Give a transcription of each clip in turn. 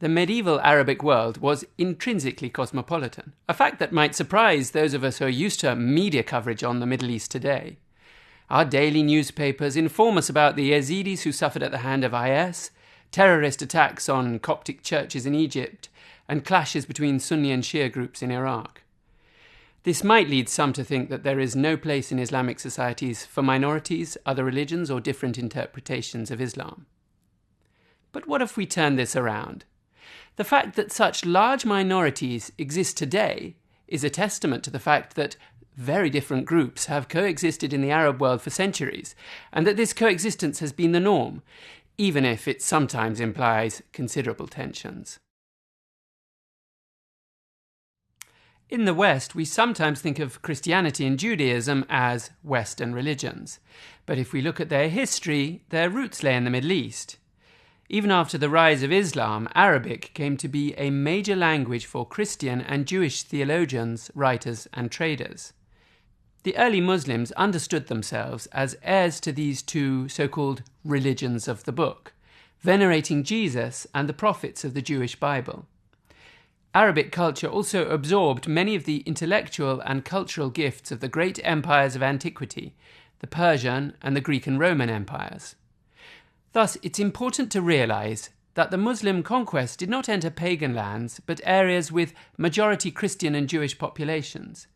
the medieval Arabic world was intrinsically cosmopolitan, a fact that might surprise those of us who are used to media coverage on the Middle East today. Our daily newspapers inform us about the Yazidis who suffered at the hand of IS, terrorist attacks on Coptic churches in Egypt, and clashes between Sunni and Shia groups in Iraq. This might lead some to think that there is no place in Islamic societies for minorities, other religions, or different interpretations of Islam. But what if we turn this around? The fact that such large minorities exist today is a testament to the fact that very different groups have coexisted in the Arab world for centuries, and that this coexistence has been the norm, even if it sometimes implies considerable tensions. In the West, we sometimes think of Christianity and Judaism as Western religions. But if we look at their history, their roots lay in the Middle East. Even after the rise of Islam, Arabic came to be a major language for Christian and Jewish theologians, writers, and traders. The early Muslims understood themselves as heirs to these two so-called religions of the book, venerating Jesus and the prophets of the Jewish Bible. Arabic culture also absorbed many of the intellectual and cultural gifts of the great empires of antiquity, the Persian and the Greek and Roman empires. Thus, it's important to realize that the Muslim conquest did not enter pagan lands, but areas with majority Christian and Jewish populations.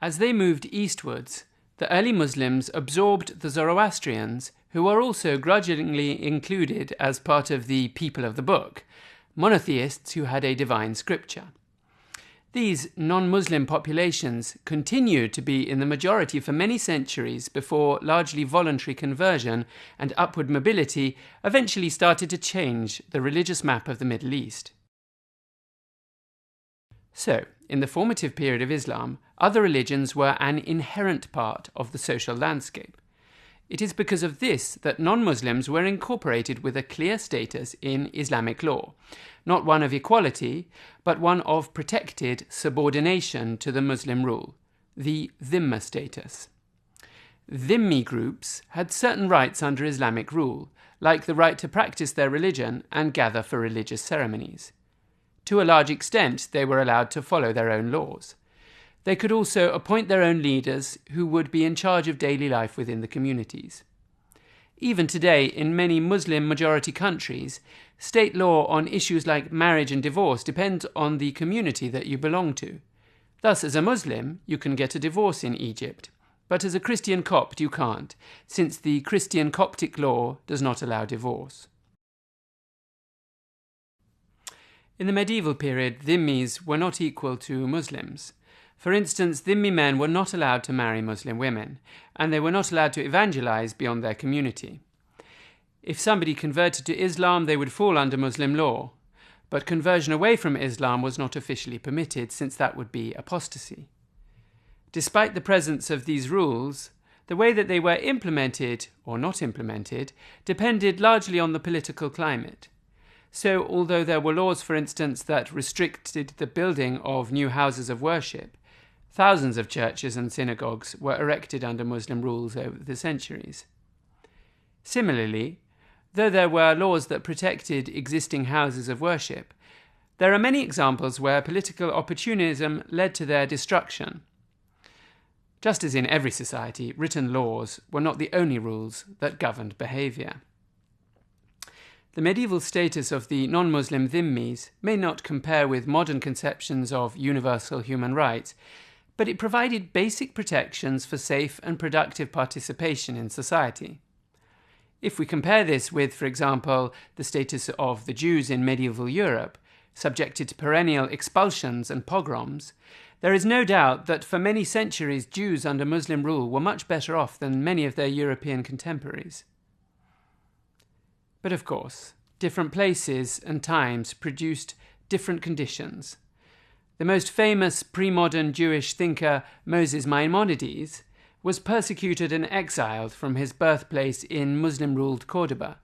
As they moved eastwards, the early Muslims absorbed the Zoroastrians, who were also grudgingly included as part of the people of the book, monotheists who had a divine scripture. These non-Muslim populations continued to be in the majority for many centuries before largely voluntary conversion and upward mobility eventually started to change the religious map of the Middle East. So, in the formative period of Islam, other religions were an inherent part of the social landscape. It is because of this that non-Muslims were incorporated with a clear status in Islamic law, not one of equality, but one of protected subordination to the Muslim rule, the dhimma status. Dhimmi groups had certain rights under Islamic rule, like the right to practice their religion and gather for religious ceremonies. To a large extent, they were allowed to follow their own laws. They could also appoint their own leaders who would be in charge of daily life within the communities. Even today, in many Muslim-majority countries, state law on issues like marriage and divorce depends on the community that you belong to. Thus, as a Muslim, you can get a divorce in Egypt, but as a Christian Copt you can't, since the Christian Coptic law does not allow divorce. In the medieval period, dhimmis were not equal to Muslims. For instance, dhimmi men were not allowed to marry Muslim women, and they were not allowed to evangelize beyond their community. If somebody converted to Islam, they would fall under Muslim law, but conversion away from Islam was not officially permitted, since that would be apostasy. Despite the presence of these rules, the way that they were implemented or not implemented depended largely on the political climate. So, although there were laws, for instance, that restricted the building of new houses of worship, thousands of churches and synagogues were erected under Muslim rules over the centuries. Similarly, though there were laws that protected existing houses of worship, there are many examples where political opportunism led to their destruction. Just as in every society, written laws were not the only rules that governed behavior. The medieval status of the non-Muslim dhimmis may not compare with modern conceptions of universal human rights, but it provided basic protections for safe and productive participation in society. If we compare this with, for example, the status of the Jews in medieval Europe, subjected to perennial expulsions and pogroms, there is no doubt that for many centuries Jews under Muslim rule were much better off than many of their European contemporaries. But of course, different places and times produced different conditions. The most famous pre-modern Jewish thinker, Moses Maimonides, was persecuted and exiled from his birthplace in Muslim-ruled Cordoba.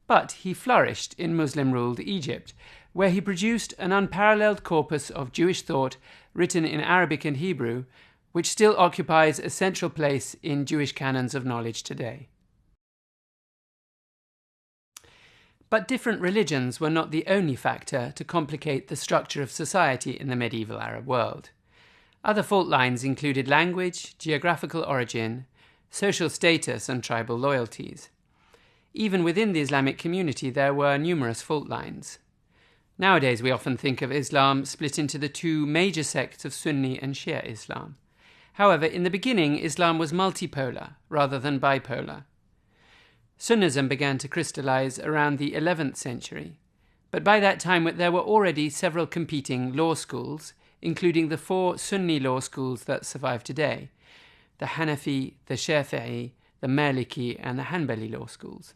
But he flourished in Muslim-ruled Egypt, where he produced an unparalleled corpus of Jewish thought written in Arabic and Hebrew, which still occupies a central place in Jewish canons of knowledge today. But different religions were not the only factor to complicate the structure of society in the medieval Arab world. Other fault lines included language, geographical origin, social status, and tribal loyalties. Even within the Islamic community, there were numerous fault lines. Nowadays, we often think of Islam split into the two major sects of Sunni and Shia Islam. However, in the beginning, Islam was multipolar rather than bipolar. Sunnism began to crystallize around the 11th century, but by that time there were already several competing law schools, including the 4 Sunni law schools that survive today: the Hanafi, the Shafi'i, the Maliki, and the Hanbali law schools.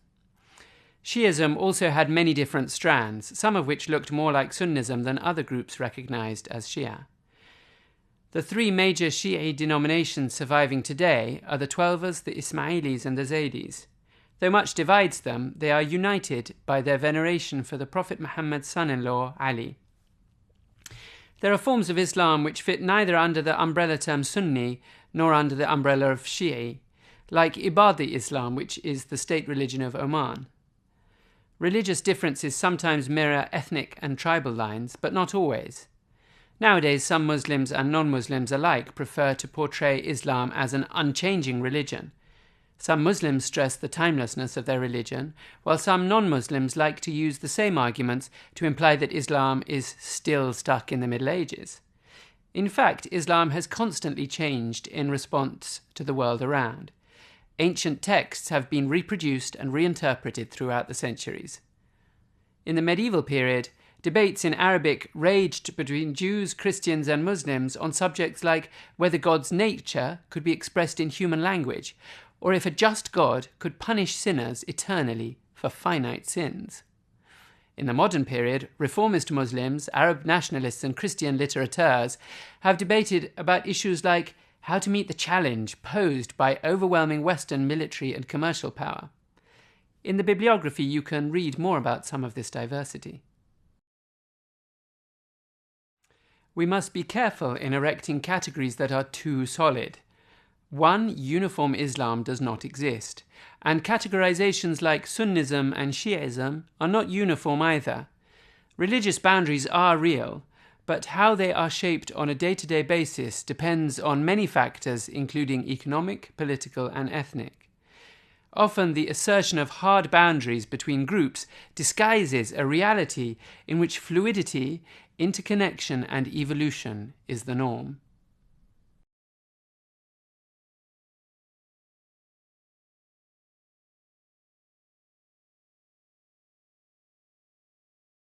Shi'ism also had many different strands, some of which looked more like Sunnism than other groups recognized as Shia. The 3 major Shi'i denominations surviving today are the Twelvers, the Ismailis, and the Zaydis. Though much divides them, they are united by their veneration for the Prophet Muhammad's son-in-law, Ali. There are forms of Islam which fit neither under the umbrella term Sunni nor under the umbrella of Shi'i, like Ibadi Islam, which is the state religion of Oman. Religious differences sometimes mirror ethnic and tribal lines, but not always. Nowadays, some Muslims and non-Muslims alike prefer to portray Islam as an unchanging religion. Some Muslims stress the timelessness of their religion, while some non-Muslims like to use the same arguments to imply that Islam is still stuck in the Middle Ages. In fact, Islam has constantly changed in response to the world around. Ancient texts have been reproduced and reinterpreted throughout the centuries. In the medieval period, debates in Arabic raged between Jews, Christians, and Muslims on subjects like whether God's nature could be expressed in human language, or if a just God could punish sinners eternally for finite sins. In the modern period, reformist Muslims, Arab nationalists, and Christian litterateurs have debated about issues like how to meet the challenge posed by overwhelming Western military and commercial power. In the bibliography, you can read more about some of this diversity. We must be careful in erecting categories that are too solid. One uniform Islam does not exist, and categorizations like Sunnism and Shi'ism are not uniform either. Religious boundaries are real, but how they are shaped on a day-to-day basis depends on many factors, including economic, political, and ethnic. Often the assertion of hard boundaries between groups disguises a reality in which fluidity, interconnection, and evolution is the norm.